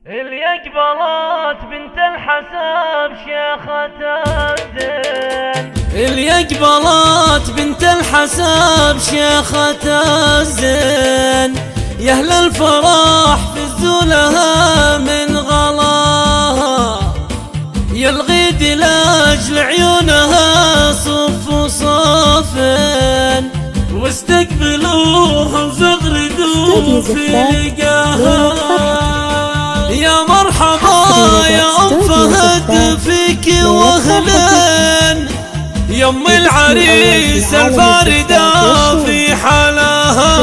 اللي اقبلت بنت الحساب شيخة الزين، اللي اقبلت بنت الحساب شيخة الزين، يا اهل الفرح فزوا لها من غلاها، يا الغيد لاجل عيونها صف صفين، واستقبلوها وزغردوا في لقاها. يا مرحبا يا ام فهد فيك واهلين، يا ام العريس الفاردة في حالها.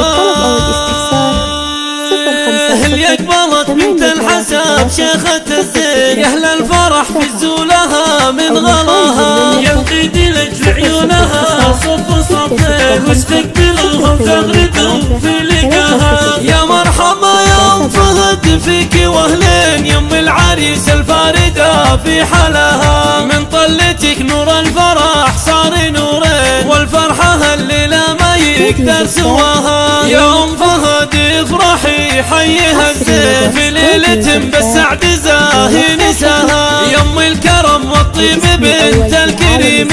اللي اقبلت بنت الحساب شيخة الزين، يا اهل الفرح فزوا لها من غلاها، يا القيد لاجل عيونها صف صفين، واستقبلوهم زغردوا في لقاها. يا مرحبا يا ام فهد فيك واهلين، يا ام العريس الفاردة في حالها. من طلتك نور الفرح صار نورين، والفرحة الليلة ما يقدر سواها. يا ام فهد افرحي حيها الزين، في ليلة بالسعد زاهي نساها. يا ام الكرم والطيب بنت الكريم،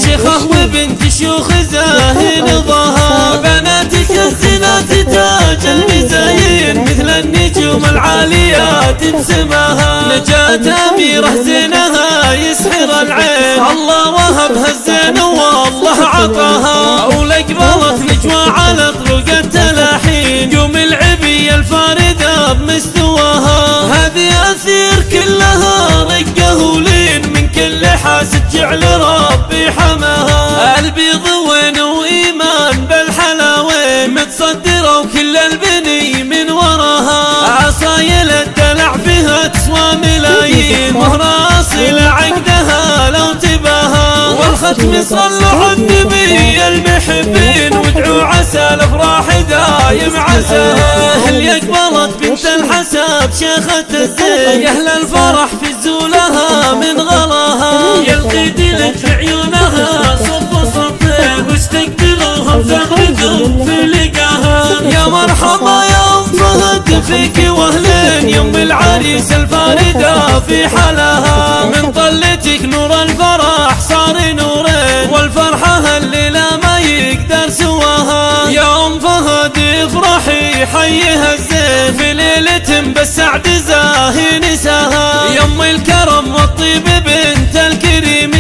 شيخة وبنت شيوخ زاهي نضاها. بناتك الزينات تاج المزايين، مثل النجوم العاليات بسماها. نجاة أميرة زينها يسحر العين، الله وهبها الزين والله عطاها. ولقبلت نجوى على طرق التلاحين، قوم العبي الفاردة بمستواها. هذه أثير كلها رقة ولين، من كل حاسد جعل ربي حماها. البيض وين وإيمان بالحلاوين، متصدرة وكل البني من وراها. عصايل الدلع فيها تسوى ملايين، مهر أصيل عقدها لو تباها. والختم صلوا على النبي المحبين، وادعوا عسى الافراح دايم عساها. اللي اقبلت بنت الحساب شيخة الزين، يا اهل الفرح فزوا لها من غلاها. يا القيد لاجل عيونها صف صفين، واستقبلوهم زغردوا في لقاها. يا مرحبا يا ام فهد فيك واهلين، يا ام العريس الفاردة في حالها. من طلتك نور الفرح صار نورين، والفرحة الليلة ما يقدر سواها. يا ام فهد افرحي حيها الزين، في ليلة بالسعد زاهي نساها. يا ام الكرم والطيب بنت الكريم،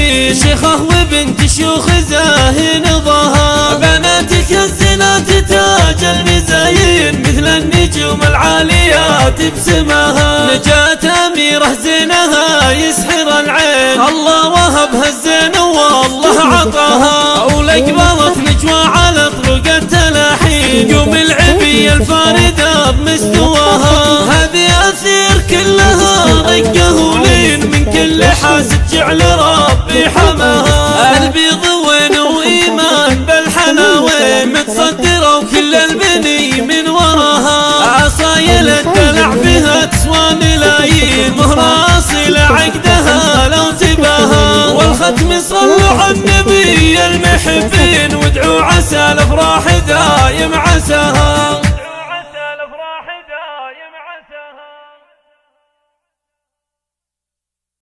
شيخة وبنت شيوخ زاهي نضاها. بناتك الزينات تاج المزايين، مثل النجوم العاليات بسماها. نجاة أميرة زينها يسحر العين، الله وهبها الزين والله عطاها. ولقبلت نجوى على طرق التلاحين، قوم العبي الفاردة بمستواها. هذه أثير كلها رقة ولين، من كل حاسد جعل ربي حماها. البيض وين وإيمان بالحلاوين، متصدرة وكل البني من وراها. عصايل الدلع فيها تسوى ملايين، مهر أصيل عقدها لو تباها. والختم صلوا على النبي المحبين، وادعوا عسى الافراح دايم عساها.